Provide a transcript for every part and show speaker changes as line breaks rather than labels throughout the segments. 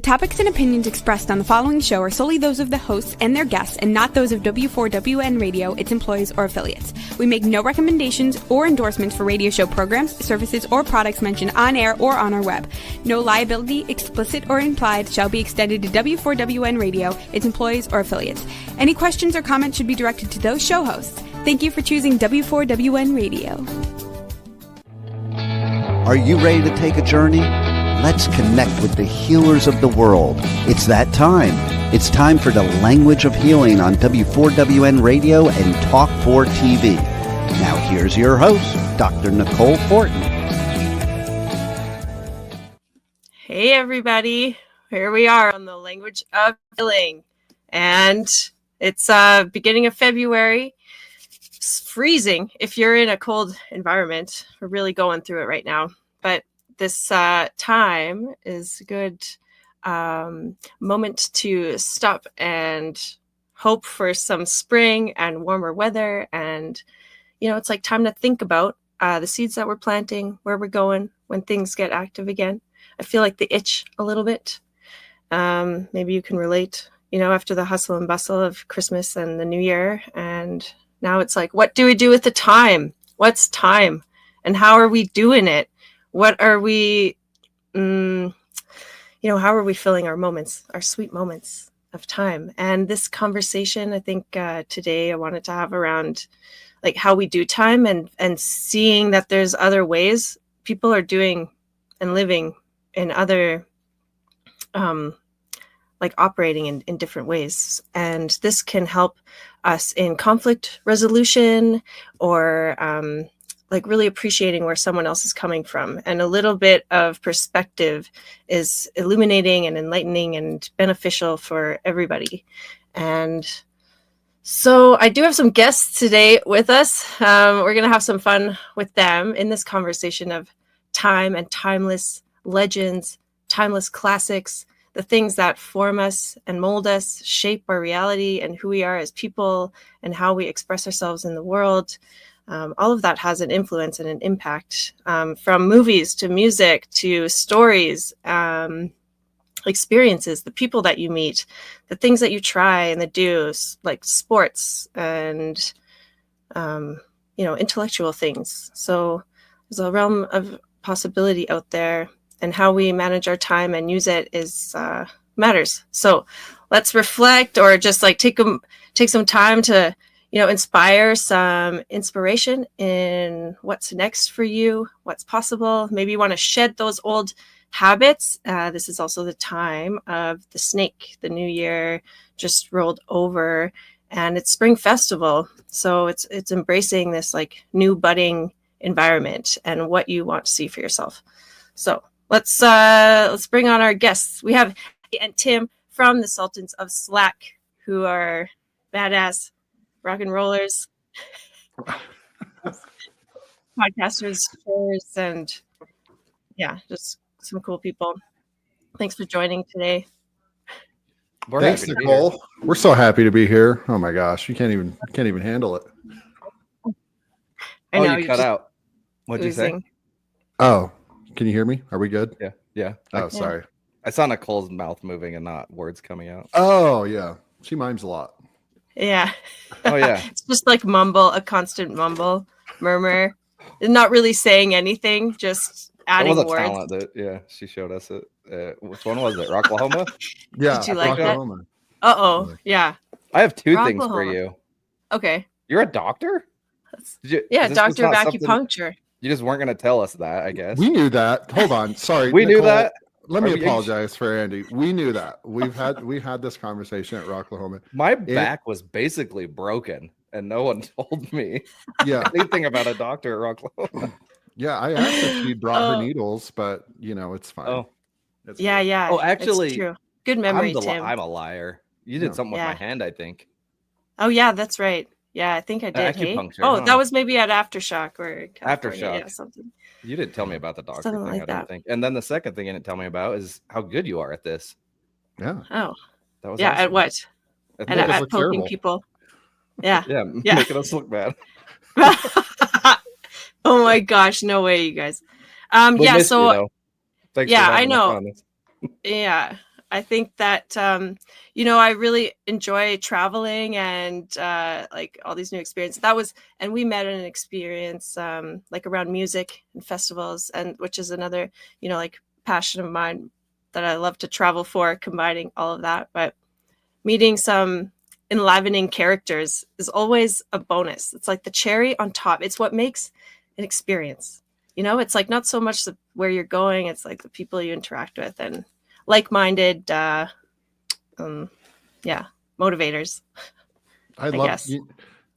topics and opinions expressed on the following show are solely those of the hosts and their guests and not those of W4WN Radio, its employees, or affiliates. We make no recommendations or endorsements for radio show programs, services, or products mentioned on air or on our web. No liability, explicit or implied, shall be extended to W4WN Radio, its employees, or affiliates. Any questions or comments should be directed to those show hosts. Thank you for choosing W4WN Radio.
Are you ready to take a journey? Let's connect with the healers of the world. It's that time. It's time for the Language of Healing on W4WN Radio and Talk 4 TV. Now here's your host, Dr. Nicole Fortin.
Hey everybody, here we are on the Language of Healing. And it's beginning of February. It's freezing if you're in a cold environment. We're really going through it right now. But this time is a good moment to stop and hope for some spring and warmer weather. And, it's like time to think about the seeds that we're planting, where we're going when things get active again. I feel like the itch a little bit. Maybe you can relate, after the hustle and bustle of Christmas and the New Year. And now it's like, what do we do with the time? What's time? And how are we doing it? What are we, how are we filling our moments, our sweet moments of time? And this conversation, I think today I wanted to have around like how we do time and seeing that there's other ways people are doing and living in other, like operating in different ways. And this can help us in conflict resolution or like really appreciating where someone else is coming from. And a little bit of perspective is illuminating and enlightening and beneficial for everybody. And so I do have some guests today with us. We're going to have some fun with them in this conversation of time and timeless legends, timeless classics, the things that form us and mold us, shape our reality and who we are as people and how we express ourselves in the world. All of that has an influence and an impact, from movies to music to stories, experiences, the people that you meet, the things that you try and the do, like sports and, intellectual things. So there's a realm of possibility out there, and how we manage our time and use it is matters. So let's reflect, or just like take some time to inspire some inspiration in what's next for you, what's possible. Maybe you want to shed those old habits. This is also the time of the snake. The new year just rolled over and it's spring festival. So it's embracing this like new budding environment and what you want to see for yourself. So let's bring on our guests. We have Andy and Tim from the Sultans of Slack, who are badass rock and rollers, podcasters, shares, and just some cool people. Thanks for joining today.
Thanks, Nicole. We're so happy to be here. Oh my gosh, you can't even handle it.
I know
you cut out. What'd you say?
Oh, can you hear me? Are we good?
Yeah.
Oh, sorry.
I saw Nicole's mouth moving and not words coming out.
Oh yeah, she mimes a lot.
Yeah.
Oh yeah.
It's just like a constant murmur, not really saying anything, just adding
words.
Talent
that, she showed us it. Which one was it? Rocklahoma?
Yeah.
Did you like
Rocklahoma.
that? Yeah.
I have two things for you.
Okay.
You're a doctor?
Doctor of acupuncture.
You just weren't going to tell us that, I guess.
We knew that. Hold on. Sorry.
We
Nicole,
knew that.
Let me apologize for Andy. We knew that. We had this conversation at Rocklahoma.
My back was basically broken and no one told me anything about a doctor at Rocklahoma.
Yeah, I asked if she brought her needles, but it's fine.
Oh.
Yeah.
Oh, actually,
it's true. Good memory, Tim.
I'm a liar. You did something with my hand, I think.
Oh yeah, that's right. Yeah, I think I did.
Acupuncture.
That was maybe at Aftershock or
Aftershock.
Something.
You didn't tell me about the doctor
Something
thing,
like
I don't
that.
think. And then the second thing you didn't tell me about is how good you are at this.
Yeah.
Oh.
That was
awesome.
At
what? At poking people. Yeah.
Yeah. Making us look bad.
Oh my gosh, no way, you guys.
Thanks
I know. Yeah. I think that, I really enjoy traveling and like all these new experiences. And we met in an experience like around music and festivals, and which is another, like passion of mine that I love to travel for, combining all of that. But meeting some enlivening characters is always a bonus. It's like the cherry on top. It's what makes an experience. It's like not so much where you're going, it's like the people you interact with and like-minded motivators.
I love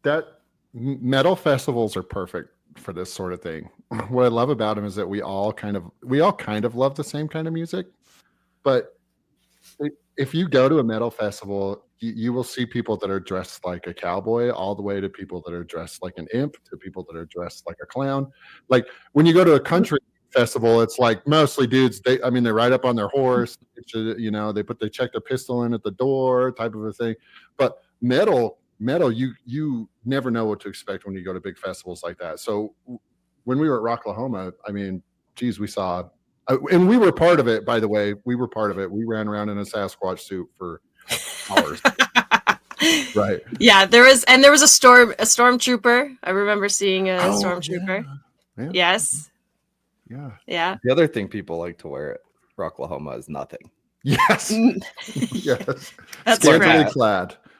that. Metal festivals are perfect for this sort of thing. What I love about them is that we all kind of love the same kind of music, but if you go to a metal festival, you will see people that are dressed like a cowboy, all the way to people that are dressed like an imp, to people that are dressed like a clown. Like when you go to a country festival, it's like mostly dudes. They ride up on their horse, they check their pistol in at the door, type of a thing. But metal, you never know what to expect when you go to big festivals like that. So when we were at Rocklahoma, we saw, and we were part of it. By the way, we were part of it. We ran around in a Sasquatch suit for hours. Right.
Yeah, there was a stormtrooper. I remember seeing a stormtrooper.
Yeah.
Yes.
Yeah.
Yeah.
The other thing people like to wear at Rocklahoma is nothing.
Yes. Yes.
That's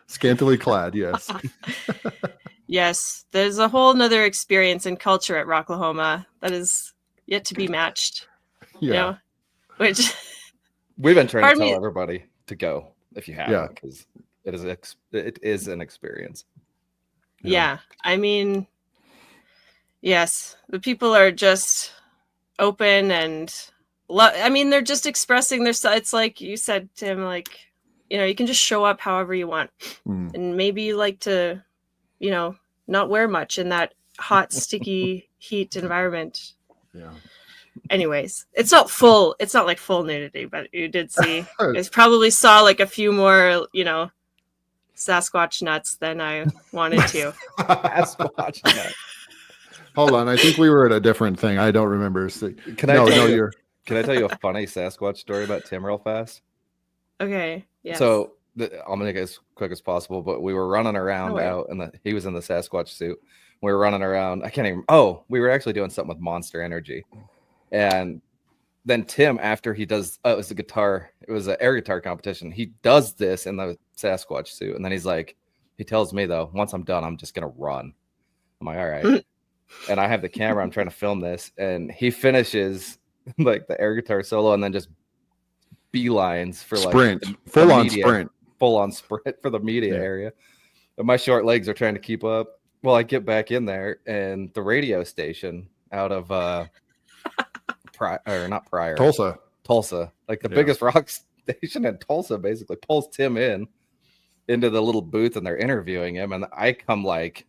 Scantily clad. Yes.
Yes. There's a whole nother experience and culture at Rocklahoma that is yet to be matched.
Yeah.
Which
we've been trying to tell everybody to go if you haven't, because it is an experience.
Yeah. Yes, the people are just open and they're just expressing their side. It's like you said, Tim, like, you can just show up however you want. And maybe you like to, not wear much in that hot, sticky heat environment.
Yeah.
Anyways, it's not like full nudity, but you did see, you probably saw like a few more, Sasquatch nuts than I wanted to.
Sasquatch nuts.
Hold on, I think we were at a different thing. I don't remember.
Can I tell you a funny Sasquatch story about Tim real fast?
Okay. Yeah.
So I'll make it as quick as possible. But we were running around out, and he was in the Sasquatch suit. We were running around. I can't even. Oh, we were actually doing something with Monster Energy, and then Tim, after he does, it was a guitar. It was an air guitar competition. He does this in the Sasquatch suit, and then he's like, he tells me though, once I'm done, I'm just gonna run. I'm like, all right. And I have the camera. I'm trying to film this, and he finishes like the air guitar solo, and then just beelines for like
full on sprint
for the media area. But my short legs are trying to keep up. Well, I get back in there, and the radio station out of Tulsa, like the biggest rock station in Tulsa, basically pulls Tim into the little booth, and they're interviewing him, and I come like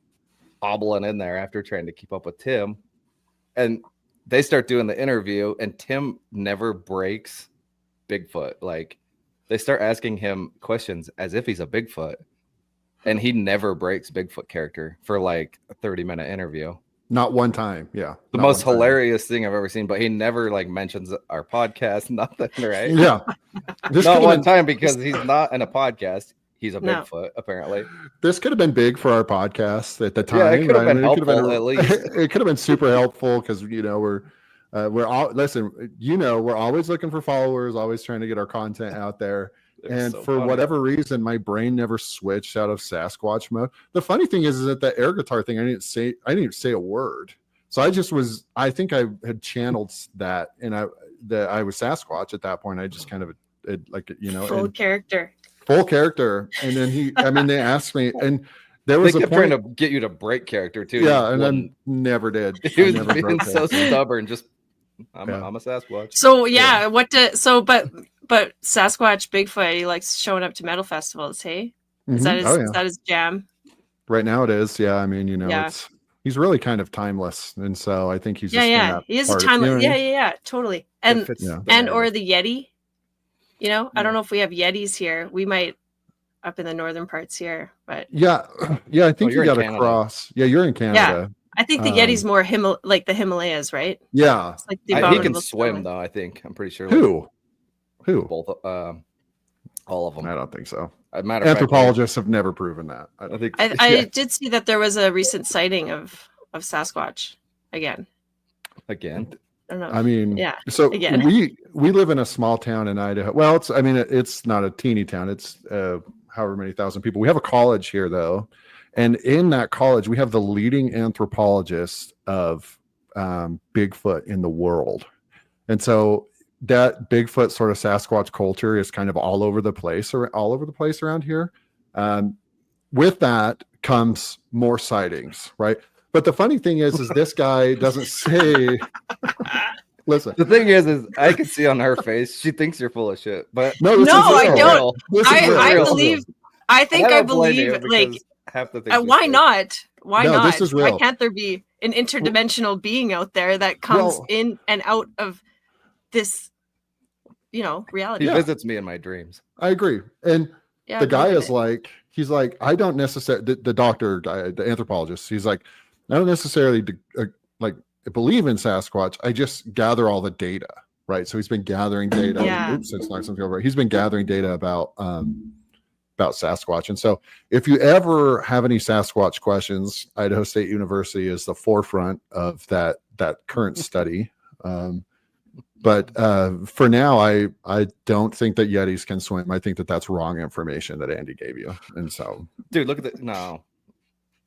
hobbling in there after trying to keep up with Tim, and they start doing the interview, and Tim never breaks Bigfoot. Like, they start asking him questions as if he's a Bigfoot, and he never breaks Bigfoot character for like a 30-minute interview.
Not one time. Yeah.
The most hilarious thing I've ever seen, but he never like mentions our podcast, nothing, right?
Yeah.
Not one time, because he's not in a podcast. He's a Bigfoot, apparently.
This could have been big for our podcast at the time.
Yeah, it could have been helpful, at least.
It could have been super helpful, because we're all, listen, we're always looking for followers, always trying to get our content out there. And so for whatever reason, my brain never switched out of Sasquatch mode. The funny thing is that the air guitar thing, I didn't even say a word. So I think I had channeled that, and I was Sasquatch at that point. I just kind of
full character. And then they asked me, and there was
a point trying to get you to break character too.
Yeah, and I never did.
He was being so stubborn. Just I'm a Sasquatch.
So but Sasquatch Bigfoot, he likes showing up to metal festivals. Hey, is that his jam?
Right now it is. Yeah, he's really kind of timeless, and so I think he's just
he is a timeless. Totally. And or the Yeti. I don't know if we have Yetis here. We might up in the northern parts here, but
I think you got to cross. Yeah, you're in Canada.
Yeah. I think the Yeti's more like the Himalayas, right?
Yeah.
It's like
he can swim though. I think I'm pretty sure.
Who?
Both All of them.
I don't think so.
Anthropologists
have never proven that. I think
I did see that there was a recent sighting of Sasquatch again.
I
don't know.
I mean,
yeah.
So
again.
we live in a small town in Idaho. Well, it's not a teeny town. It's however many thousand people. We have a college here though, and in that college we have the leading anthropologist of Bigfoot in the world, and so that Bigfoot sort of Sasquatch culture is kind of all over the place around here. With that comes more sightings, right? But the funny thing is this guy doesn't say. Listen,
the thing is I can see on her face she thinks you're full of shit. But
no, I don't. I believe. I think I believe like
half the things.
Why not? Why not?
This is real.
Why can't there be an interdimensional being out there that comes in and out of this, reality?
He visits me in my dreams.
I agree. And the guy is like, he's like, I don't necessarily, the doctor guy, the anthropologist, he's like, I don't necessarily believe in Sasquatch. I just gather all the data, right? So he's been gathering data. Oops, it's not something over. He's been gathering data about Sasquatch. And so if you ever have any Sasquatch questions, Idaho State University is the forefront of that current study. But for now, I don't think that Yetis can swim. I think that that's wrong information that Andy gave you. And so,
dude, look at no.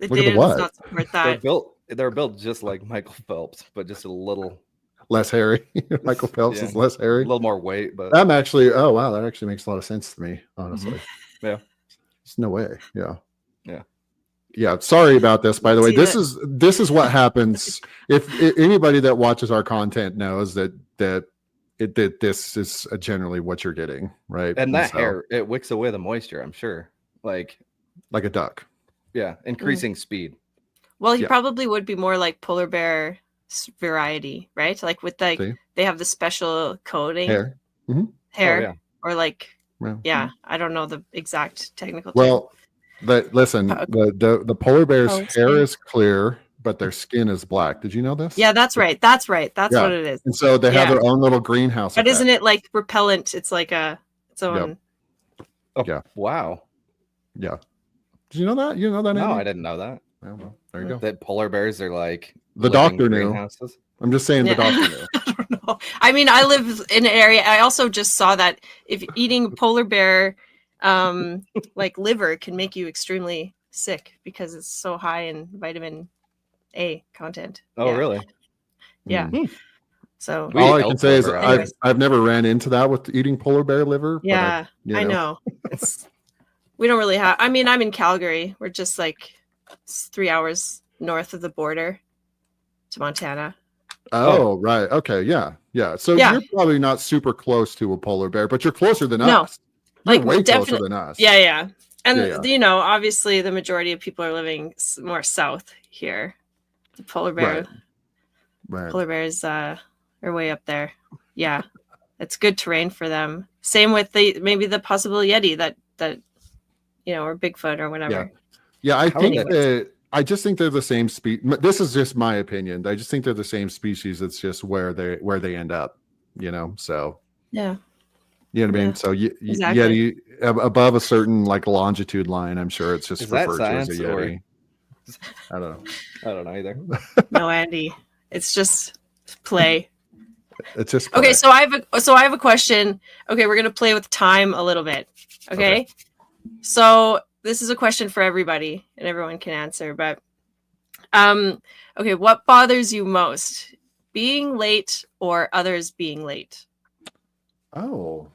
The data does not support that.
They're built just like Michael Phelps, but just a little
less hairy. Michael Phelps is less hairy.
A little more weight, but
I'm actually. Oh wow, that actually makes a lot of sense to me. Honestly,
yeah.
There's no way. Yeah. Sorry about this. By the way, this is what happens if anybody that watches our content knows that this is generally what you're getting, right?
And that hair, it wicks away the moisture. I'm sure, like
a duck.
Yeah, increasing speed.
Well, he probably would be more like polar bear variety, right? Like with they have the special coating hair, or like I don't know the exact technical term.
Well, listen, the polar bear's hair is clear, but their skin is black. Did you know this?
Yeah, that's right. That's what it is.
And so they have their own little greenhouse.
But isn't it like repellent? It's like its own.
Yep. Oh, wow.
Yeah. Did you know that? You know that?
No,
Andy?
I didn't know that.
Well, there you go.
That polar bears are like
the doctor knew. I'm just saying the doctor knew.
I don't know. I mean, I live in an area. I also just saw that if eating polar bear, like liver, can make you extremely sick because it's so high in vitamin A content.
Oh, really?
Yeah. So
all I can say is I've never ran into that with eating polar bear liver.
Yeah, I know. We don't really have. I mean, I'm in Calgary. We're just like 3 hours north of the border to Montana.
Oh, right. Okay. Yeah. So you're probably not super close to a polar bear, but you're closer than us. You're way closer than us.
Yeah. And obviously, the majority of people are living more south here. The polar bear, polar bears are way up there. Yeah, it's good terrain for them. Same with maybe the possible Yeti that or Bigfoot or whatever.
Yeah. I just think they're the same species. This is just my opinion. I just think they're the same species. It's just where they end up. So
yeah.
You know what I mean? So Yeti above a certain longitude line, I'm sure it's just referred to as a Yeti. I don't know either.
No, Andy. It's just play.
It's just play.
Okay. So I have a question. Okay, we're gonna play with time a little bit. Okay. So this is a question for everybody, and everyone can answer. But okay, what bothers you most, being late or others being late?
Oh.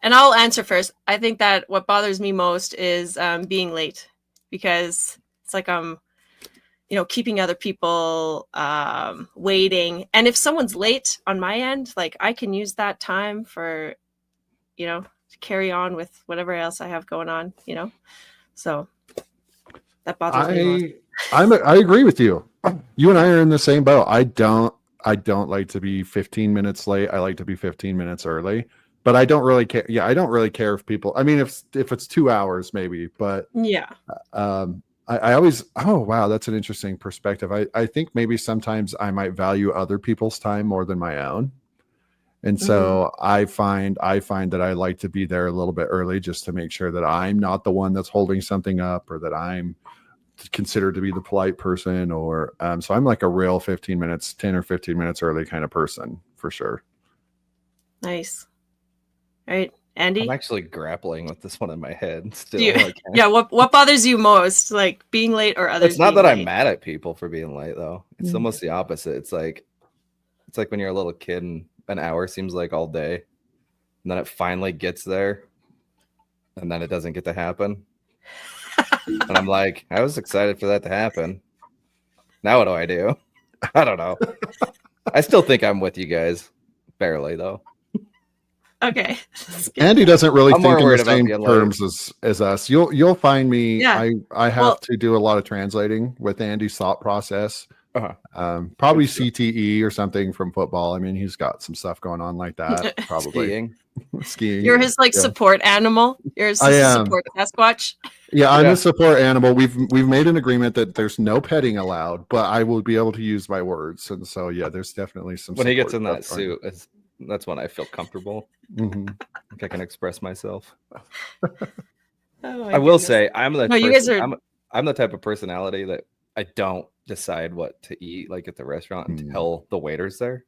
And I'll answer first. I think that what bothers me most is being late, because it's like keeping other people waiting. And if someone's late on my end, like I can use that time for, to carry on with whatever else I have going on, So that bothers me most.
I agree with you. You and I are in the same boat. I don't like to be 15 minutes late. I like to be 15 minutes early. But I don't really care. Yeah, I don't really care if people. I mean, if it's 2 hours, maybe. But
yeah,
I always. Oh wow, that's an interesting perspective. I think maybe sometimes I might value other people's time more than my own, And so I find that I like to be there a little bit early just to make sure that I'm not the one that's holding something up, or that I'm considered to be the polite person, or so I'm like a real 10 or 15 minutes early kind of person for sure.
Nice. All right, Andy?
I'm actually grappling with this one in my head still.
Yeah, what bothers you most? Like being late or others?
It's not that
late?
I'm mad at people for being late though. It's almost the opposite. It's like when you're a little kid and an hour seems like all day, and then it finally gets there, and then it doesn't get to happen. And I'm like, I was excited for that to happen. Now what do I do? I don't know. I still think I'm with you guys. Barely, though.
Okay.
Andy doesn't really think in the same terms as us. You'll find me. Yeah. I have to do a lot of translating with Andy's thought process. Probably CTE or something from football. I mean, he's got some stuff going on like that. Probably skiing.
You're his support animal. You're his support Sasquatch.
Yeah, I'm a support animal. We've made an agreement that there's no petting allowed, but I will be able to use my words. And so there's definitely some.
When he gets in that suit, that's when I feel comfortable. Like I can express myself. I will say I'm the type of personality that I don't decide what to eat like at the restaurant until the waiter's there.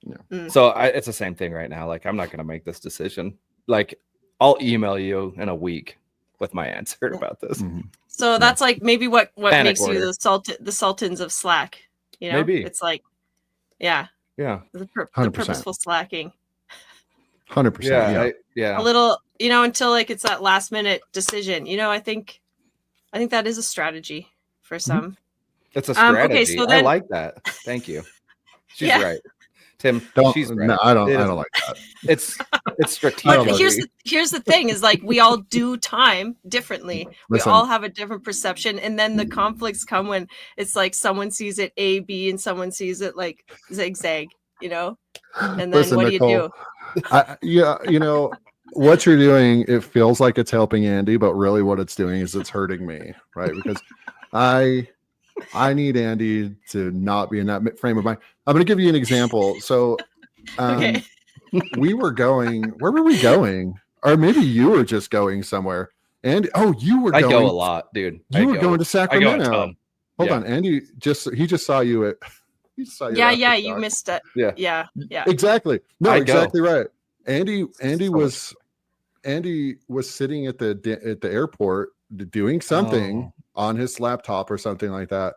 Yeah. So it's the same thing right now. Like I'm not going to make this decision. Like I'll email you in a week with my answer about this.
So that's like maybe what makes you the Sultans of Slack. You know,
maybe
it's like, the purposeful slacking.
100%.
Yeah. A little, until like it's that last minute decision. I think that is a strategy for some.
It's a strategy. Okay, so I like that. Thank you. She's right. Tim, she's right.
No, I don't like that.
It's strategic.
But here's the thing is like we all do time differently. We all have a different perception, and then the conflicts come when it's like someone sees it A, B, and someone sees it like zigzag, and then what do you do?
What you're doing, it feels like it's helping Andy, but really what it's doing is it's hurting me, right? Because I need Andy to not be in that frame of mind. I'm going to give you an example. So we were going, where were we going? Or maybe you were just going somewhere. And you were going.
I go a lot, dude.
You were going to Sacramento. Hold on. Andy just saw you at. He saw you.
Yeah. You missed it. Yeah.
Exactly. No, exactly right. Andy was sitting at the airport doing something on his laptop or something like that,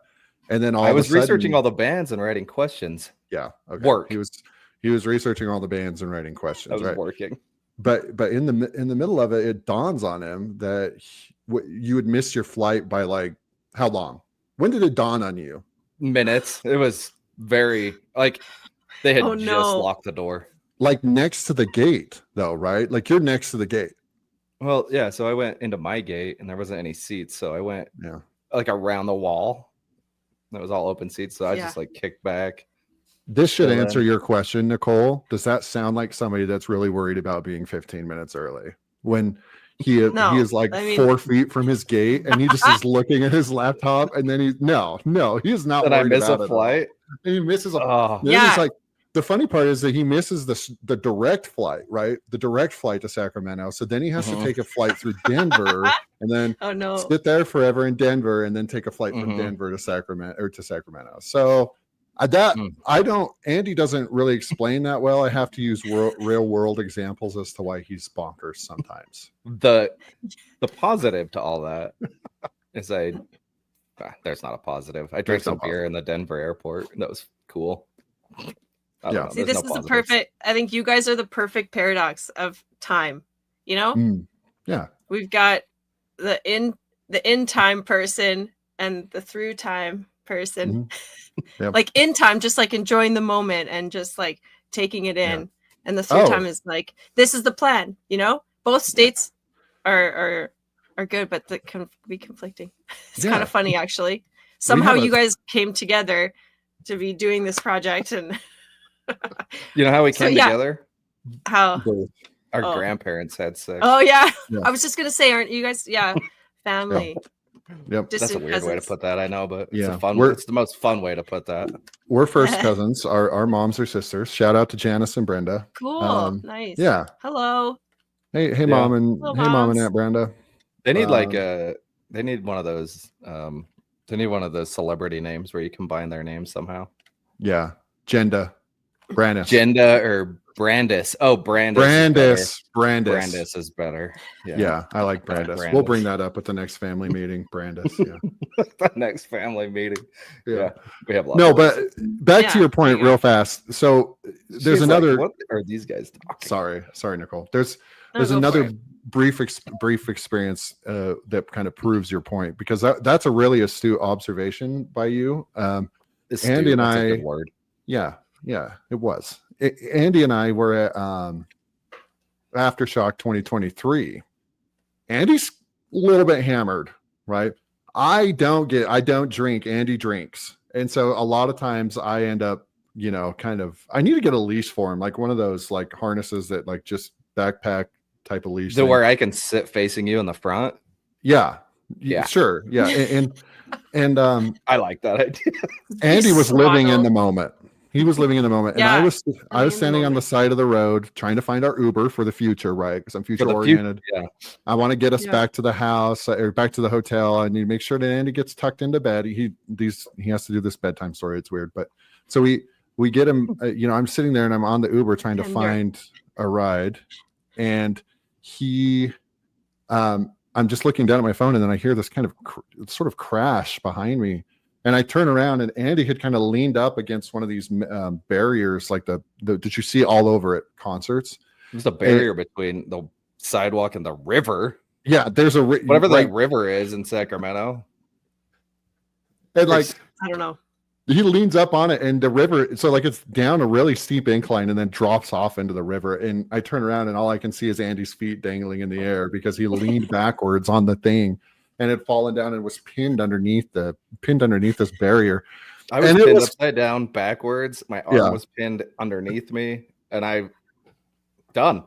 and then I was
researching all the bands and writing questions.
Yeah, okay.
Work.
He was researching all the bands and writing questions.
I was working,
but in the middle of it, it dawns on him that you would miss your flight by like how long? When did it dawn on you?
Minutes. It was very like they had just locked the door.
Like next to the gate, though, right? Like you're next to the gate.
Well, yeah. So I went into my gate, and there wasn't any seats. So I went like around the wall. That was all open seats. So I just like kicked back.
This should answer your question, Nicole. Does that sound like somebody that's really worried about being 15 minutes early when he is like 4 feet from his gate and he just is looking at his laptop and then he is not worried
I miss
about
a flight.
And he misses a It's like the funny part is that he misses the direct flight, right? The direct flight to Sacramento. So then he has to take a flight through Denver and then sit there forever in Denver and then take a flight from Denver to Sacramento. So Andy doesn't really explain that well. I have to use real world examples as to why he's bonkers sometimes.
The positive to all that is there's not a positive. I drank some beer in the Denver airport. That was cool.
See, this is the perfect. I think you guys are the perfect paradox of time.
Yeah.
We've got the in time person and the through time person. Yep. Like in time, just like enjoying the moment and just like taking it in. Yeah. And the through time is like, this is the plan. Both states are good, but that can be conflicting. It's kind of funny, actually. Somehow you guys came together to be doing this project and.
You know how we came together?
How?
Our grandparents had sex.
Oh yeah. I was just gonna say, aren't you guys? Yeah, family.
Yep.
That's a weird way to put that, I know, but it's
Yeah.
it's the most fun way to put that.
We're first cousins. Our moms are sisters. Shout out to Janice and Brenda.
Cool. Nice.
Yeah.
Hello.
Hey,
Yeah.
mom and
Hello,
hey, mom and
moms.
Aunt Brenda.
They need they need one of those they need one of those celebrity names where you combine their names somehow.
Yeah. Jenda. Brandis.
Jenda or Brandis. Oh,
Brandis.
Brandis is better.
Yeah, I like Brandis. We'll bring that up at the next family meeting. Brandis. Yeah.
The next family meeting. Yeah. We have lots.
No, but back to your point real fast. So there's another.
Like, what are these guys talking?
Sorry, Nicole. There's another brief experience that kind of proves your point, because that's a really astute observation by you. Andy and I.
A good word.
Yeah, it was. Andy and I were at Aftershock 2023. Andy's a little bit hammered, right? I don't drink. Andy drinks. And so a lot of times I end up, I need to get a leash for him, like one of those like harnesses that like just backpack type of leash.
Where I can sit facing you in the front.
Yeah. Sure. Yeah. And
I like that idea.
Andy was living in the moment. He was living in the moment, and I was standing on the side of the road trying to find our Uber for the future, right? Because I'm future oriented. I want to get us back to the house or back to the hotel. I need to make sure that Andy gets tucked into bed. He has to do this bedtime story. It's weird, but so we get him. I'm sitting there and I'm on the Uber trying to find a ride, and I'm just looking down at my phone, and then I hear this kind of sort of crash behind me. And I turn around, and Andy had kind of leaned up against one of these barriers, like the that you see all over at concerts.
There's a barrier between the sidewalk and the river.
Yeah, there's
whatever that river is in Sacramento.
And like,
I don't know.
He leans up on it, and the river, so like it's down a really steep incline and then drops off into the river. And I turn around, and all I can see is Andy's feet dangling in the air because he leaned backwards on the thing. And had fallen down and was pinned underneath this barrier.
I was pinned upside down backwards. My arm was pinned underneath me, and done.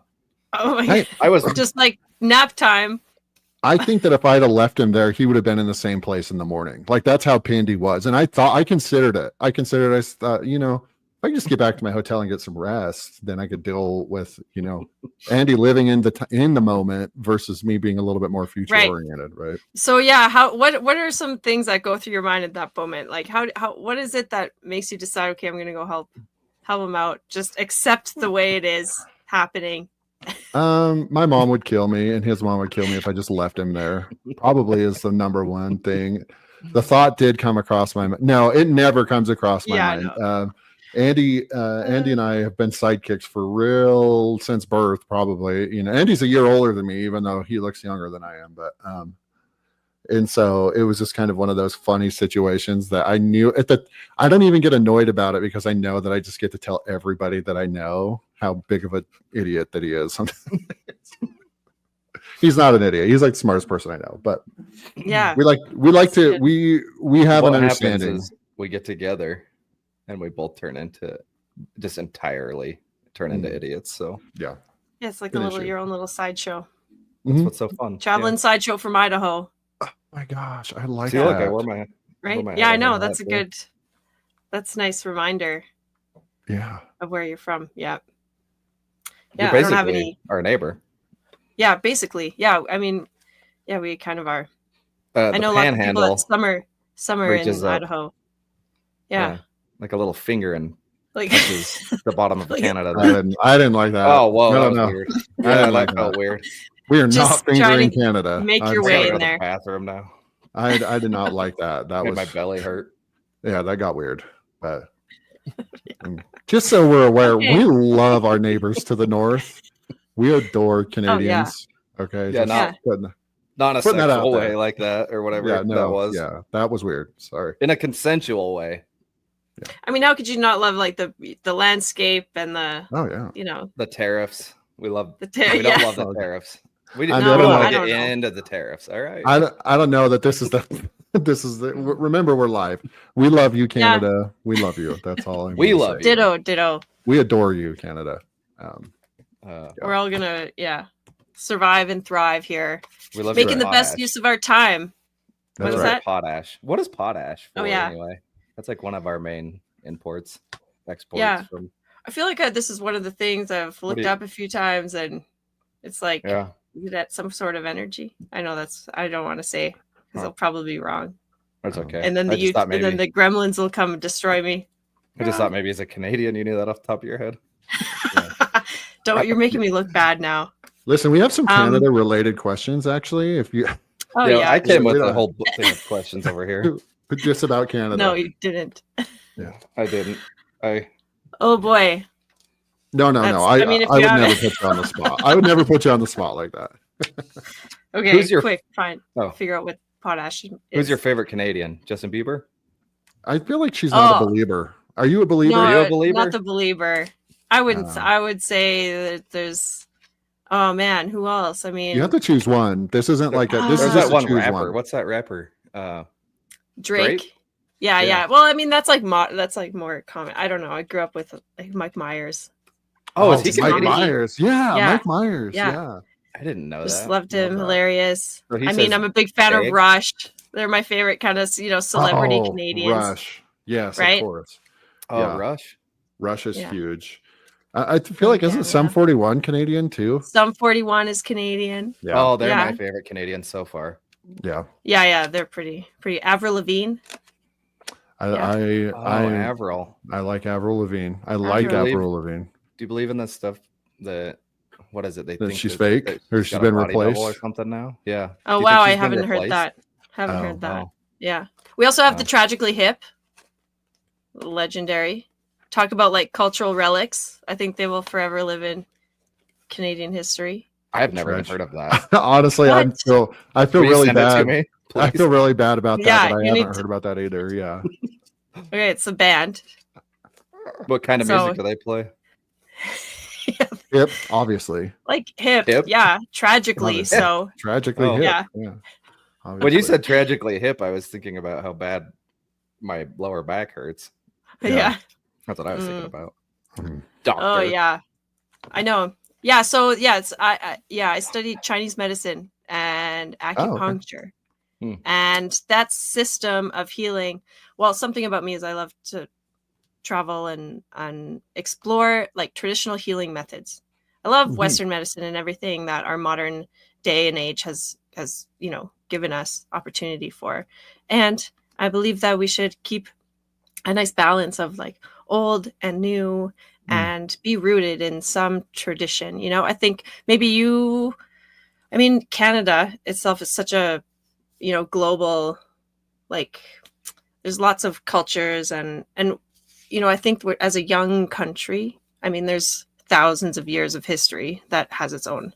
Oh my God. I was just like nap time.
I think that if I'd have left him there, he would have been in the same place in the morning. Like that's how pinned he was. And I considered it. I thought, if I can just get back to my hotel and get some rest, then I could deal with, Andy living in the moment versus me being a little bit more future oriented, right?
So yeah, what are some things that go through your mind at that moment? Like what is it that makes you decide, okay, I'm gonna go help him out? Just accept the way it is happening.
My mom would kill me, and his mom would kill me if I just left him there. Probably is the number one thing. The thought did come across my mind. No, it never comes across my mind. Andy and I have been sidekicks for since birth, probably. Andy's a year older than me, even though he looks younger than I am. But and so it was just kind of one of those funny situations that I knew I don't even get annoyed about it because I know that I just get to tell everybody that I know how big of an idiot that he is. He's not an idiot. He's like the smartest person I know. But
yeah,
we have an understanding.
We get together. And we both turn into idiots. So
yeah,
it's like your own little sideshow.
That's what's so fun.
Traveling sideshow from Idaho.
Oh my gosh, I like
that.
Look,
I wore my
right. Yeah, I know. That's that's a nice reminder.
Yeah,
of where you're from. Yeah.
Yeah, I don't have any. Our neighbor.
Yeah, basically. Yeah, I mean, yeah, we kind of are. I know a lot of people that summer in Idaho. Yeah.
Like a little finger and
like
the bottom of Canada.
I didn't like that.
Oh, whoa,
no,
that was
no.
weird.
Yeah, that
felt weird.
We are just not fingering Canada.
Make your way in there.
The bathroom now.
I did not like that. That was
my belly hurt.
Yeah, that got weird. But just so we're aware, we love our neighbors to the north. We adore Canadians. Okay.
Yeah, not in a sexual way like that or whatever that was.
Yeah, that was weird. Sorry.
In a consensual way.
Yeah.
I mean, how could you not love like the landscape and the
the tariffs? We love
the tariffs.
We don't love the tariffs. We don't want to get into the tariffs. All right.
I don't know that this is the remember we're live. We love you, Canada. Yeah. We love you. That's all.
We love you.
Ditto.
We adore you, Canada.
We're all gonna survive and thrive here. We love making the best use of our time. What is that?
Potash. What is potash for
anyway?
That's like one of our main imports, exports.
Yeah.
From...
I feel like this is one of the things I've looked up a few times, and it's like, is that some sort of energy? I know I don't want to say because I'll probably be wrong.
That's okay.
And then the gremlins will come and destroy me.
I just thought maybe as a Canadian, you knew that off the top of your head.
You're making me look bad now.
Listen, we have some Canada related questions actually. If you,
I came with a whole thing of questions over here.
Just about Canada.
No, you didn't.
Yeah,
I didn't.
Oh boy.
No. I would never put you on the spot. I would never put you on the spot like that.
Okay, quick, fine. Figure out what potash is.
Who's your favorite Canadian? Justin Bieber?
I feel like she's not a believer. Are you a believer?
No,
Are you a believer?
Not the believer. I wouldn't. I would say that there's. Oh man, who else? I mean,
you have to choose one. This isn't like this is
that one rapper. What's that rapper?
Drake. Yeah. Well, I mean, that's like more common. I don't know. I grew up with like Mike Myers.
Oh, is he
Mike Myers? Yeah, Mike Myers. Yeah.
I didn't know
Just
that.
Loved him. Hilarious. I mean, I'm a big fan of Rush. They're my favorite kind of celebrity Canadians.
Rush. Yes,
right?
Of course.
Oh, yeah.
Rush is huge. I feel like isn't Sum 41 Canadian too?
Sum 41 is Canadian.
Yeah. Oh, they're my favorite Canadians so far.
Yeah.
Yeah. They're pretty. Avril Lavigne.
Avril.
I like Avril Lavigne. Avril Lavigne.
Do you believe in this stuff? What is it? They think
she's fake, or she's been replaced,
or something now. Yeah.
Oh wow, I haven't heard that. Heard that. Yeah. We also have the Tragically Hip. Legendary. Talk about like cultural relics. I think they will forever live in Canadian history.
I've never heard of that.
Honestly, I feel really bad. I feel really bad about that.
Yeah,
but I haven't heard about that either. Yeah.
Okay, it's a band.
What kind of music do they play?
Hip, obviously.
Like hip. Yeah. Tragically. So
tragically hip.
Yeah.
When you said tragically hip, I was thinking about how bad my lower back hurts.
Yeah.
That's what I was thinking about.
Doctor. Oh yeah. I know. Yeah. So it's I studied Chinese medicine and acupuncture. And that system of healing. Well, something about me is I love to travel and explore like traditional healing methods. I love Western medicine and everything that our modern day and age has given us opportunity for. And I believe that we should keep a nice balance of like old and new and be rooted in some tradition. I think maybe Canada itself is such a, global, like there's lots of cultures and I think we're, as a young country, there's thousands of years of history that has its own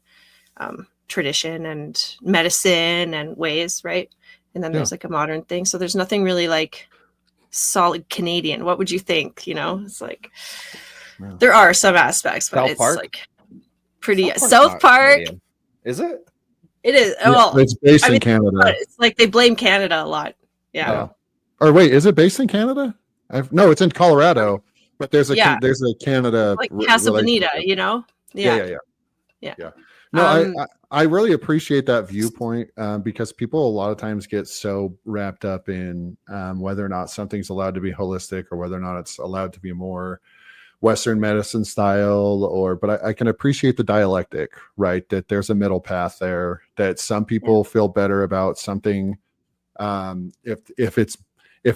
tradition and medicine and ways, right? And then there's like a modern thing. So there's nothing really like solid Canadian. What would you think? It's like there are some aspects, but it's like pretty South Park. Canadian.
Is it?
It is.
Yeah, well, it's based in Canada.
It's like they blame Canada a lot. Yeah.
Or wait, is it based in Canada? No, it's in Colorado, but there's a Canada
like Casa Bonita, Yeah.
No, I really appreciate that viewpoint because people a lot of times get so wrapped up in whether or not something's allowed to be holistic or whether or not it's allowed to be more Western medicine style but I can appreciate the dialectic, right? That there's a middle path there, that some people feel better about something if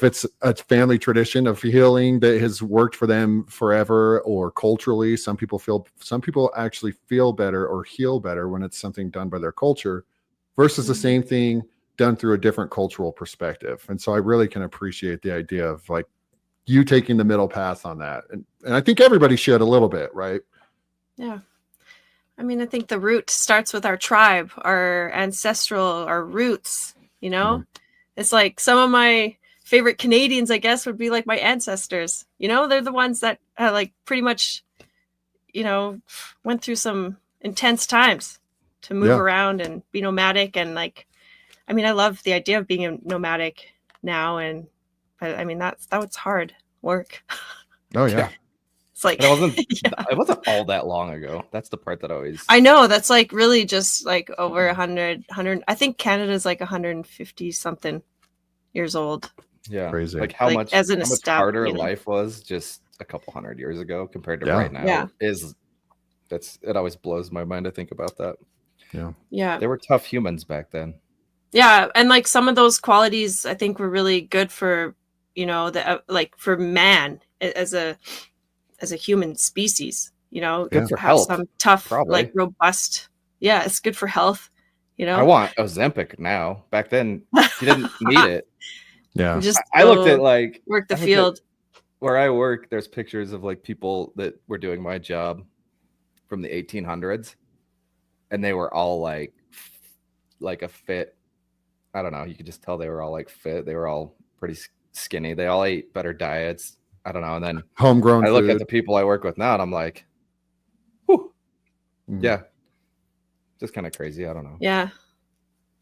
it's a family tradition of healing that has worked for them forever, or culturally, some people actually feel better or heal better when it's something done by their culture versus the same thing done through a different cultural perspective. And so I really can appreciate the idea of like you taking the middle path on that. And I think everybody should a little bit, right?
Yeah. I think the root starts with our tribe, our our roots, It's like some of my favorite Canadians, I guess, would be like my ancestors. They're the ones that like pretty much, went through some intense times to move around and be nomadic. And like, I love the idea of being a nomadic now. But that was hard work.
Oh yeah.
It's like
it wasn't all that long ago. That's the part that always.
I know that's like really just like over 100. I think Canada's like 150 something years old.
Yeah,
Crazy.
Like how much harder
you know?
life was just a couple hundred years ago compared to
Yeah.
right now.
Yeah.
It always blows my mind to think about that.
Yeah.
They were tough humans back then.
Yeah, and like some of those qualities I think were really good for, you know, the like for man as a human species, you know,
Good for
have
health,
some tough,
probably.
like robust. Yeah, it's good for health, you know.
I want Ozempic now. Back then, you didn't need it.
Yeah.
Just
I looked at like
work the field.
Where I work, there's pictures of like people that were doing my job from the 1800s, and they were all like a fit. I don't know. You could just tell they were all like fit. They were all pretty skinny. They all ate better diets. I don't know. And then
homegrown
I look
food.
at the people I work with now, and I'm like, whew. Yeah, just kind of crazy. I don't know.
Yeah,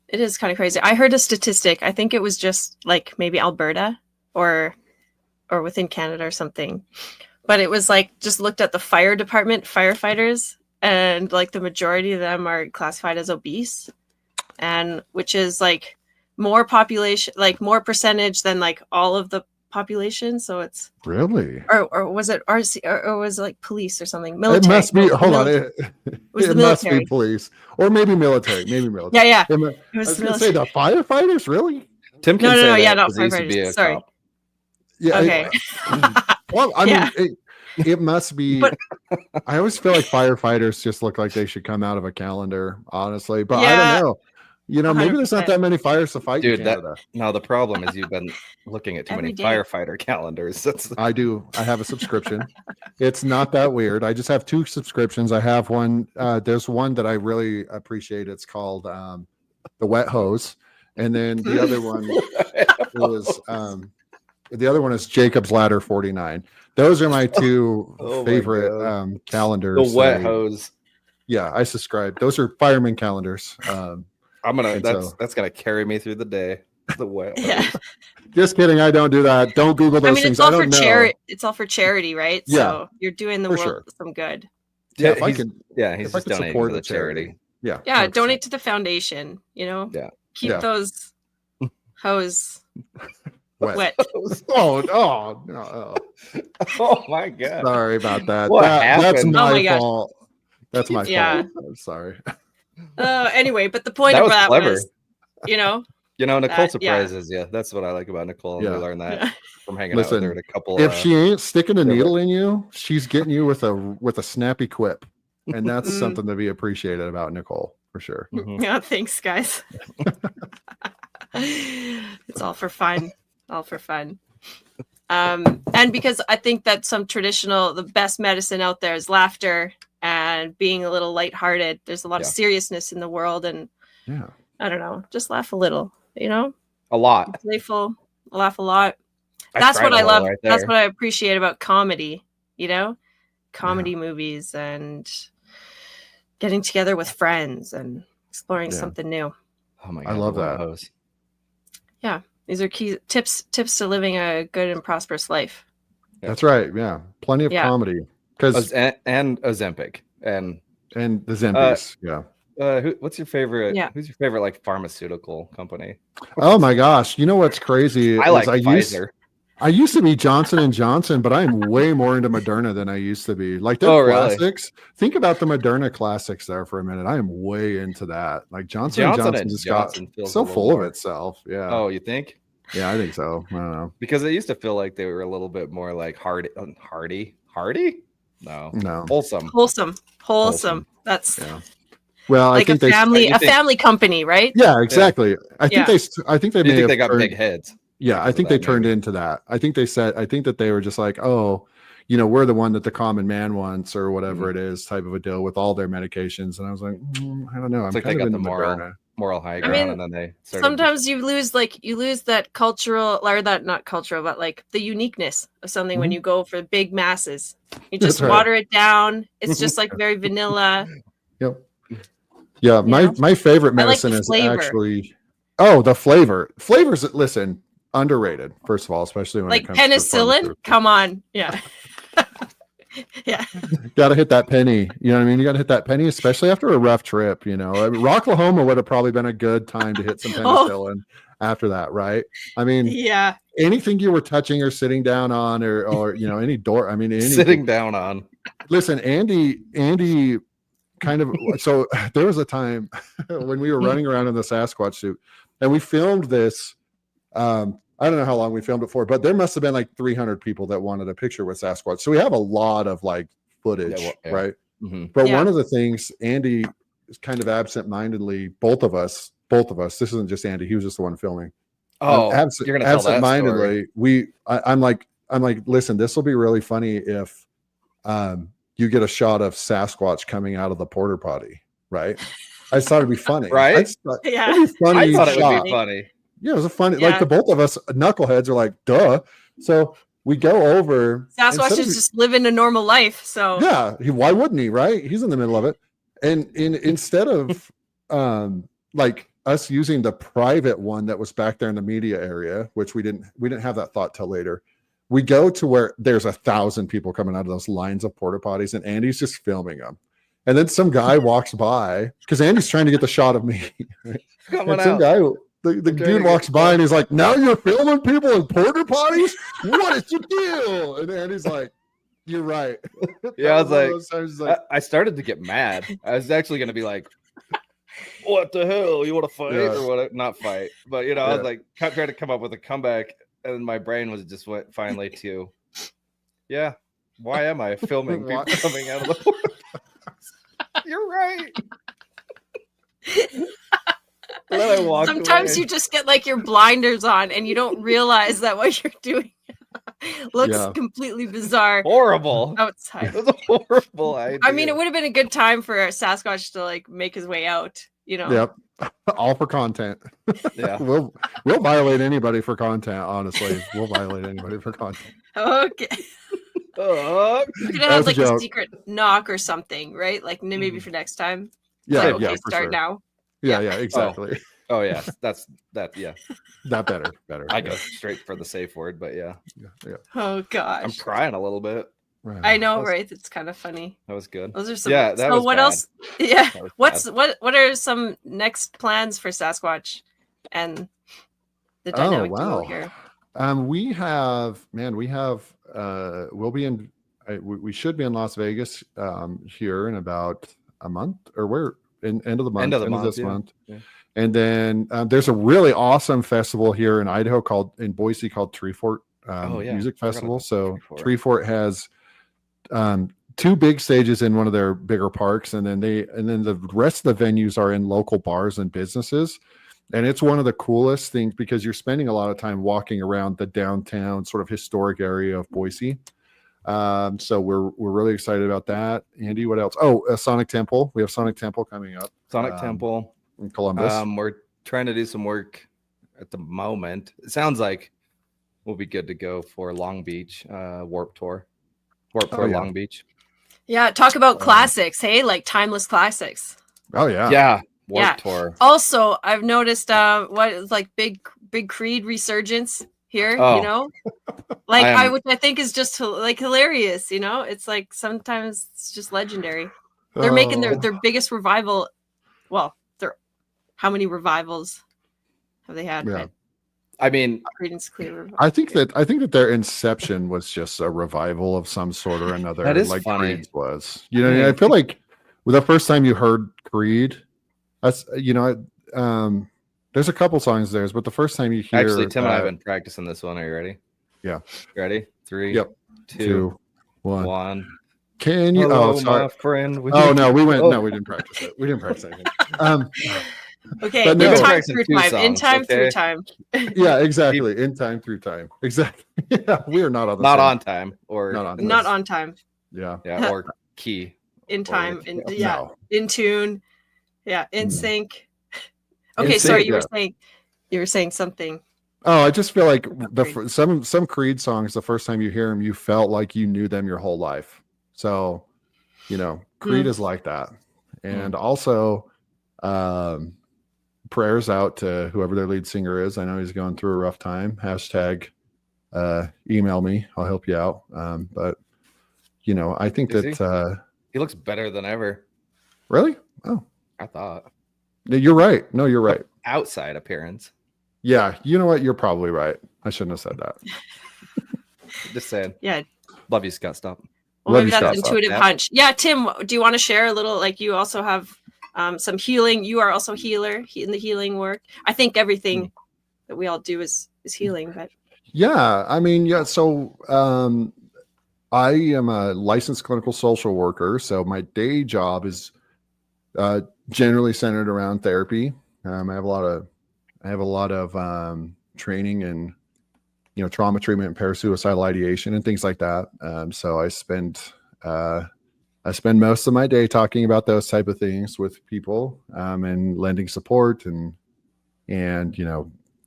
it is kind of crazy. I heard a statistic. I think it was just like maybe Alberta or within Canada or something. But it was like just looked at the fire department firefighters, and like the majority of them are classified as obese, and which is like more population, like more percentage than like all of the population. So it's
really,
or was it RC or was it like police or something? Military.
It must be. Hold on, it must
military.
be police or maybe military. Maybe military.
Yeah.
I was going to say the firefighters. Really?
Tim can say that
yeah, not
'cause he used to be
firefighters.
a
Sorry.
cop.
Yeah.
Okay.
Well, I mean, it must be.
But-
I always feel like firefighters just look like they should come out of a calendar, honestly. But I
Yeah.
don't know. You know, maybe there's not
100%.
that many fires to fight
Dude,
in Canada.
No, the problem is you've been looking at too
Every
many
day.
firefighter calendars. That's
I do. I have a subscription. It's not that weird. I just have 2 subscriptions. I have one. There's one that I really appreciate. It's called the Wet Hose, and then the other one is Jacob's Ladder 49. Those are my 2
Oh my
favorite calendars.
the wet hose.
Yeah, I subscribe. Those are fireman calendars.
That's gonna carry me through the day. The wet hose.
Yeah.
Just kidding. I don't do that. Don't Google those things.
It's all
I
for
don't know.
charity. It's all for charity, right?
Yeah.
So you're doing the
For
world
sure.
some good.
Yeah, if I
he's-
can.
He's
If I
just
could
donating
support
to the charity.
Yeah.
Yeah,
100%.
donate to the foundation, you know?
Yeah.
Keep
Yeah.
those hose
Wet.
wet.
Oh, no.
Oh my god.
Sorry about that.
What
That's
happened?
my
Oh my gosh.
fault. That's my
Yeah.
fault. I'm sorry.
Anyway, but the point
That
of
was
that
clever.
was, you know,
You know, Nicole
yeah.
surprises you. That's what I like about Nicole. And
Yeah.
we learned that
Yeah.
from hanging
Listen,
out with her at a couple.
If she ain't sticking a
yeah,
needle in you, she's getting you with a snappy quip, and that's
Mm.
something to be appreciated about Nicole for sure.
Mhm.
yeah, thanks guys. It's all for fun. All for fun. And because I think that the best medicine out there is laughter and being a little lighthearted. There's a lot of
Yeah.
seriousness in the world, and
Yeah.
I don't know, just laugh a little, you know,
a lot.
playful, laugh a lot.
I
That's
cried
what
a
I
lot
love.
right
That's
there.
what I appreciate about comedy, you know, comedy movies and getting together with friends and exploring
Yeah.
something new.
Oh my god,
I love
the wet
that.
hose.
Yeah. These are key tips to living a good and prosperous life.
Yeah.
That's right. Yeah. Plenty of
Yeah.
comedy. Because
And Ozempic. And
the Zempies. Yeah.
what's your favorite?
Yeah.
Who's your favorite like pharmaceutical company?
Oh my gosh. You know what's crazy?
I
is
like
used
Pfizer.
I used to be Johnson & Johnson, but I'm way more into Moderna than I used to be. Like
Oh,
their
really?
classics. Think about the Moderna classics there for a minute. I am way into that. Like Johnson &
Johnson
Johnson
&
just
Johnson
got
feels
so
a little
full
more-
of itself. Yeah.
Oh, you think?
Yeah, I think so. I don't know.
Because it used to feel like they were a little bit more like hardy. No,
No.
wholesome.
That's
Yeah. Well,
like
I think
a family,
you think-
family company, right?
Yeah, exactly. I think
Yeah.
I think they
You
may
think
have
they got
turned-
big heads?
Yeah, I
because
think
of
they
that,
turned
maybe.
into that. I think that they were just like, oh, you know, we're the one that the common man wants or whatever it is, type of a deal with all their medications. And I was like, I don't know. I'm
It's like they
kind
got
of
the
into Moderna.
moral high
I
ground,
mean,
and then they started
Sometimes you lose that cultural, or that not cultural, but like the uniqueness of something when you go for big masses. You just
That's right.
water it down. It's just like very vanilla.
Yep. Yeah, my favorite
I like
medicine
the
is
flavor.
actually the flavor. Flavors, listen, underrated. First of all, especially when
Like
it comes to
penicillin.
pharmaceuticals.
Come on. Yeah. Yeah.
Got to hit that penny. You know what I mean? You got to hit that penny, especially after a rough trip. You know, I mean, Rocklahoma would have probably been a good time to hit some
Oh.
penicillin. after that, right? I mean,
yeah,
anything you were touching or sitting down on, or any door. I mean, anything.
Sitting down on.
Listen, Andy kind of. So there was a time when we were running around in the Sasquatch suit, and we filmed this. I don't know how long we filmed it for, but there must have been like 300 people that wanted a picture with Sasquatch. So we have a lot of like footage, right?
Mm-hmm.
But one of the things, Andy is kind of absent-mindedly, both of us, this isn't just Andy, he was just the one filming.
Oh, you're gonna tell that story.
I'm like, listen, this will be really funny if you get a shot of Sasquatch coming out of the porta potty, right? I just thought it'd be funny,
right?
It'd be funny.
I thought it would be funny.
Yeah, it was a funny. Like the both of us knuckleheads are like, duh. So we go over.
Sasquatch is just living a normal life. So
yeah, why wouldn't he? Right? He's in the middle of it. And instead of like us using the private one that was back there in the media area, which we didn't have that thought till later. We go to where there's 1,000 people coming out of those lines of porta potties, and Andy's just filming them. And then some guy walks by because Andy's trying to get the shot of me. Right?
And
some guy. The dude walks by and he's like, now you're filming people in porta potties? What is your deal? And Andy's like, you're right.
Yeah, I was like, I started to get mad. I was actually going to be like, what the hell? You want to fight or what? Not fight. But, I was like, trying to come up with a comeback. And my brain was just went finally to, why am I filming people coming out of the porta potties? You're right.
Sometimes you just get like your blinders on and you don't realize that what you're doing looks completely bizarre.
Horrible.
Outside.
It was a horrible idea.
I mean, it would have been a good time for a Sasquatch to like make his way out,
Yep. All for content.
Yeah.
We'll violate anybody for content, honestly. We'll violate anybody for content.
Okay. You could have like a secret knock or something, right? Like maybe for next time.
Yeah,
like, start now.
Yeah, exactly.
Oh yeah, that's that. Yeah,
that better.
I go straight for the safe word, but yeah.
Oh gosh,
I'm crying a little bit.
Right. I know, right? It's kind of funny.
That was good.
Those are some.
Yeah, that was
what
bad.
else? Yeah, what are some next plans for Sasquatch and the dynamic duo here?
We have. We'll be in. We should be in Las Vegas here in about a month, or we're. End of the month, this month. Yeah. And then there's a really awesome festival here in Idaho in Boise called Treefort Music Festival. So Treefort has 2 big stages in one of their bigger parks, and then the rest of the venues are in local bars and businesses. And it's one of the coolest things because you're spending a lot of time walking around the downtown sort of historic area of Boise. So we're really excited about that. Andy, what else? Sonic Temple. We have Sonic Temple coming up.
Sonic Temple
in Columbus.
We're trying to do some work at the moment. It sounds like we'll be good to go for Long Beach Warped Tour. Long Beach.
Yeah, talk about classics, hey? Like timeless classics.
Oh yeah.
Yeah. Warped Tour.
Also, I've noticed what is like big Creed resurgence here, like which I think is just like hilarious. It's like sometimes it's just legendary. They're making their biggest revival. Well, how many revivals have they had?
Yeah.
I mean,
Creedence Clearwater.
I think that their inception was just a revival of some sort or another.
That is
like
funny.
Creed was. I feel like the first time you heard Creed, that's there's a couple songs there, but the first time you hear
actually, Tim and I have been practicing this one. Are you ready?
Yeah.
Ready? 3,
2, 1.
Can you?
Hello, sorry,
friend.
No, we went. No, we didn't practice it. We didn't practice anything.
Okay, in time through time. In time through time.
Yeah, exactly. In time through time. Exactly. Yeah, we are not on the
not
same.
on time or
not on time.
Yeah.
Yeah, or key.
In time.
No.
In tune. Yeah, in sync. Okay, sorry, you were saying something.
Oh, I just feel like some Creed songs, the first time you hear them, you felt like you knew them your whole life. So, Creed is like that. And also, prayers out to whoever their lead singer is. I know he's going through a rough time. # email me. I'll help you out. But, I think
he looks better than ever.
Really? Oh,
I thought.
You're right. No, you're right.
Outside appearance.
Yeah, you know what? You're probably right. I shouldn't have said that.
Just saying.
Yeah.
Love you, Scott. Stop.
Well, maybe that's intuitive hunch. Yeah, Tim, do you want to share a little? Like, you also have some healing. You are also a healer in the healing work. I think everything that we all do is healing. But
yeah, I mean, yeah. So I am a licensed clinical social worker. So my day job is generally centered around therapy. I have a lot of training in trauma treatment and parasuicidal ideation and things like that. So I spend most of my day talking about those type of things with people, and lending support and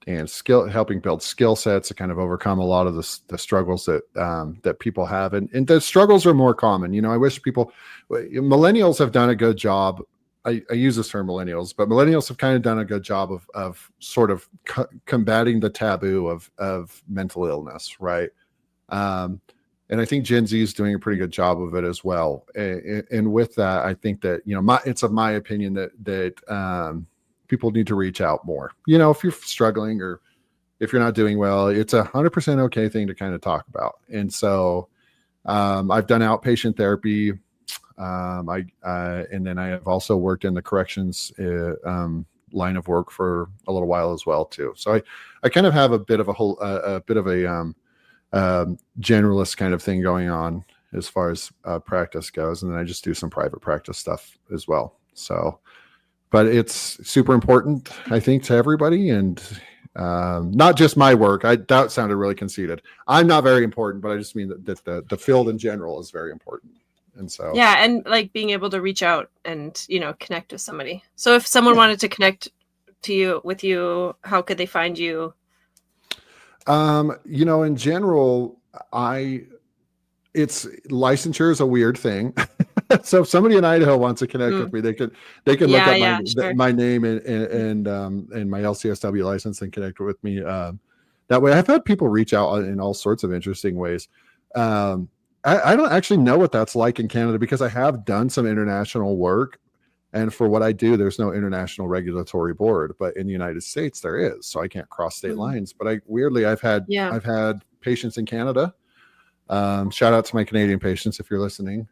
helping build skill sets to kind of overcome a lot of the struggles that people have. And the struggles are more common. I wish millennials have done a good job. I use this term millennials, but millennials have kind of done a good job of sort of combating the taboo of mental illness. Right. And I think Gen Z is doing a pretty good job of it as well. And with that, I think that, it's of my opinion that people need to reach out more. If you're struggling or if you're not doing well, it's 100% okay thing to kind of talk about. And so I've done outpatient therapy. And then I have also worked in the corrections line of work for a little while as well too. So I kind of have a bit of a generalist kind of thing going on as far as practice goes, and then I just do some private practice stuff as well. So, but it's super important, I think, to everybody, and not just my work. That sounded really conceited. I'm not very important, but I just mean that the field in general is very important. And so,
yeah, and like being able to reach out and connect with somebody. So if someone wanted to connect with you, how could they find you?
In general, licensure is a weird thing. So if somebody in Idaho wants to connect with me, they can look up my name and my LCSW license and connect with me. That way, I've had people reach out in all sorts of interesting ways. I don't actually know what that's like in Canada because I have done some international work, and for what I do, there's no international regulatory board, but in the United States there is, so I can't cross state lines. But I've had patients in Canada. Shout out to my Canadian patients if you're listening.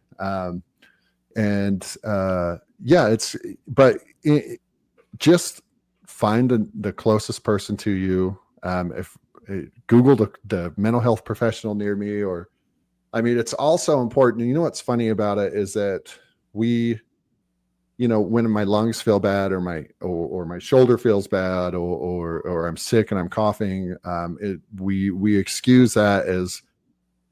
Just find the closest person to you. If Google the mental health professional near me, or it's also important. And what's funny about it is that when my lungs feel bad or my shoulder feels bad or I'm sick and I'm coughing, we excuse that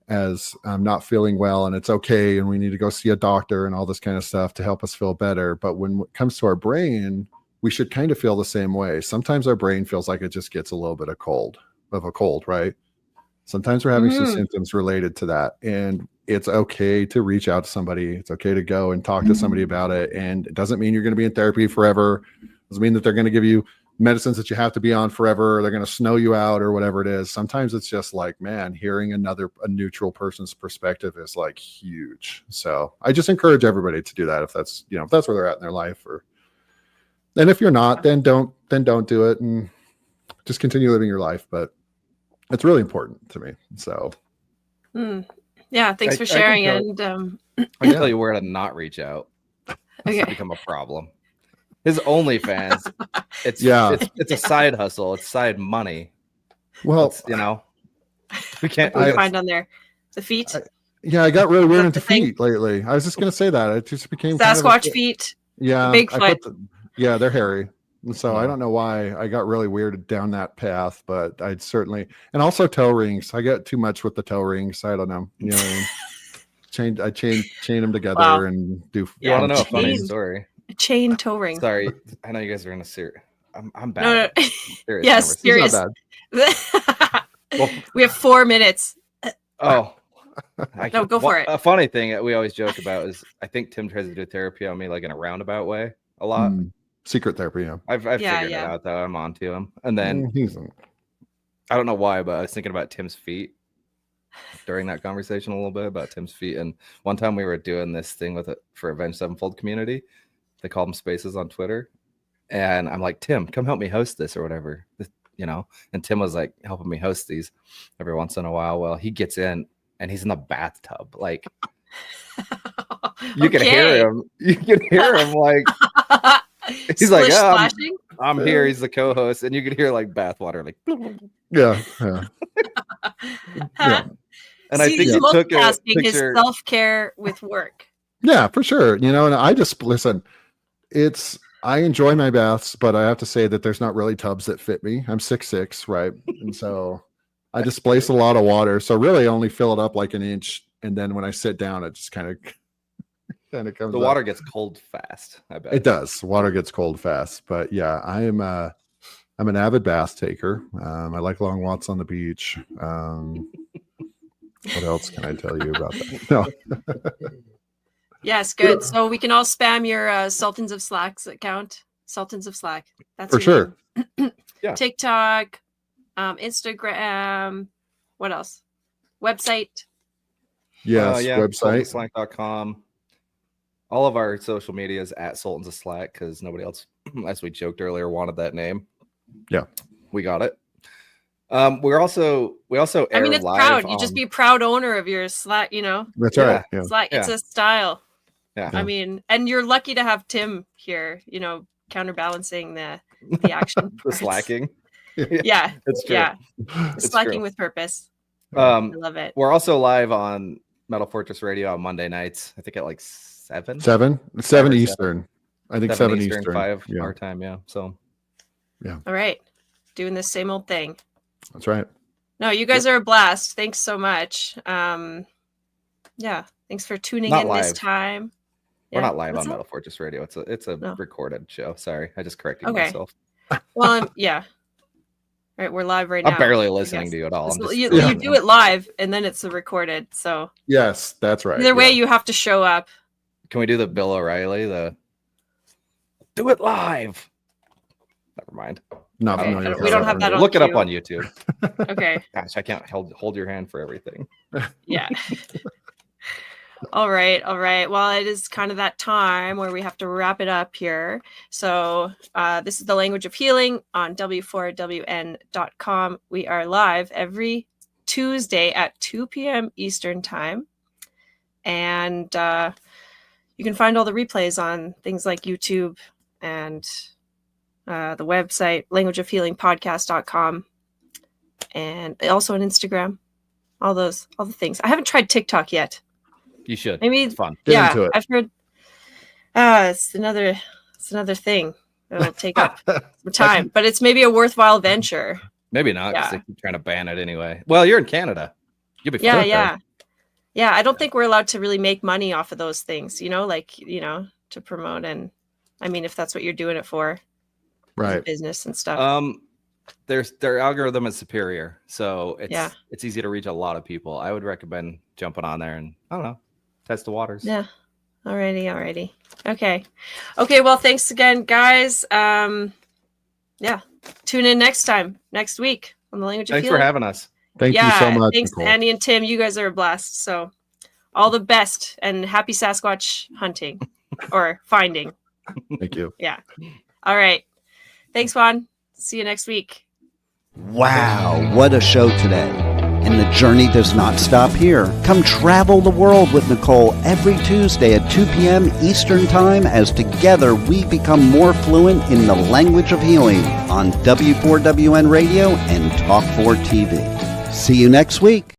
as I'm not feeling well and it's okay. And we need to go see a doctor and all this kind of stuff to help us feel better. But when it comes to our brain, we should kind of feel the same way. Sometimes our brain feels like it just gets a little bit of a cold, right? Sometimes we're having some symptoms related to that, and it's okay to reach out to somebody. It's okay to go and talk to somebody about it. And it doesn't mean you're going to be in therapy forever. It doesn't mean that they're going to give you medicines that you have to be on forever, or they're going to snow you out or whatever it is. Sometimes it's just like, man, hearing a neutral person's perspective is like huge. So I just encourage everybody to do that if that's where they're at in their life. And if you're not, then don't do it and just continue living your life. But it's really important to me. So,
yeah, thanks for sharing. I can
tell you where to not reach out. It's become a problem. His OnlyFans, it's a side hustle. It's side money.
Well,
we can't find on there the feet.
I got really weird into feet lately. I was just going to say that. It just became
Sasquatch feet.
Yeah,
Bigfoot.
They're hairy. And so I don't know why I got really weird down that path, but I'd certainly, and also toe rings. I get too much with the toe rings. I don't know. I chain them together and do.
You want to know a funny story?
A chain toe ring.
Sorry, I know you guys are in a serious. I'm bad.
No. Yes, serious.
Not bad.
Well, we have 4 minutes.
Oh.
No, go for it.
A funny thing that we always joke about is I think Tim tries to do therapy on me like in a roundabout way a lot.
Secret therapy, yeah.
I've figured it out though. I'm on to him. And then I don't know why, but I was thinking about Tim's feet during that conversation a little bit about Tim's feet. And one time we were doing this thing with it for Avenged Sevenfold community. They call them spaces on Twitter. And I'm like, Tim, come help me host this or whatever. you know. And Tim was like helping me host these every once in a while. Well, he gets in and he's in the bathtub. Like you can hear him. You can hear him like he's like, I'm here. He's the co-host, and you can hear like bathwater, like
yeah.
And I think he took a picture. His self-care with work.
Yeah, for sure. You know, and I just listen. I enjoy my baths, but I have to say that there's not really tubs that fit me. I'm 6'6", right? And so I displace a lot of water. So really only fill it up like an inch. And then when I sit down, it just kind of comes
The water gets cold fast, I bet.
It does. Water gets cold fast. But yeah, I'm an avid bath taker. I like long walks on the beach. What else can I tell you about that? No.
Yes, good. So we can all spam your Sultans of Slack's account. Sultans of Slack. That's
for sure.
Yeah.
TikTok, Instagram. What else? Website.
Yes, website.
Slack.com. All of our social media is at Sultans of Slack because nobody else, as we joked earlier, wanted that name.
Yeah,
we got it. We also air
I mean, it's
live
proud. You just be a proud owner of your Slack. You know.
That's right.
Yeah. Slack. It's a style.
Yeah.
I mean, and you're lucky to have Tim here, you know, counterbalancing the action.
The slacking.
Yeah.
It's true.
Yeah.
It's
slacking
true.
with purpose.
I
love it.
We're also live on Metal Fortress Radio on Monday nights. I think at like 7
Eastern. I think 7 Eastern.
5 our time. Yeah. So.
Yeah.
All right. Doing the same old thing.
That's right.
No, you guys are a blast. Thanks so much. Yeah. Thanks for tuning in this time.
We're not live on Metal Fortress Radio. It's a recorded show. Sorry, I just corrected myself.
Well, yeah. Right, we're live right now.
I'm barely listening to you at all.
You do it live, and then it's recorded. So
yes, that's right.
Either way, you have to show up.
Can we do the Bill O'Reilly? Do it live. Never mind.
Not familiar.
We don't have that on
Look it up on YouTube.
Okay.
Gosh, I can't hold your hand for everything.
Yeah. All right. Well, it is kind of that time where we have to wrap it up here. So this is the Language of Healing on W4WN.com. We are live every Tuesday at 2 p.m. Eastern time. And you can find all the replays on things like YouTube and the website, languageofhealingpodcast.com. And also on Instagram. All the things. I haven't tried TikTok yet.
You should.
Maybe
it's fun.
Get into it.
I've heard. It's another thing. It'll take up some time, but it's maybe a worthwhile venture.
Maybe not. Because they keep trying to ban it anyway. Well, you're in Canada. You'll be fine.
Yeah. I don't think we're allowed to really make money off of those things. You know, like to promote and, I mean, if that's what you're doing it for,
right?
Business and stuff.
Their algorithm is superior, so it's easy to reach a lot of people. I would recommend jumping on there and I don't know. Test the waters.
Yeah. Alrighty. Okay. Well, thanks again, guys. Tune in next week on the Language of Healing.
Thanks for having us.
Thank you so much.
Thanks,
Nicole.
Andy and Tim. You guys are a blast. So all the best and happy Sasquatch hunting or finding.
Thank you.
Yeah. All right. Thanks, Juan. See you next week.
Wow, what a show today. And the journey does not stop here. Come travel the world with Nicole every Tuesday at 2 p.m. Eastern Time as together we become more fluent in the language of healing on W4WN Radio and Talk4 TV. See you next week.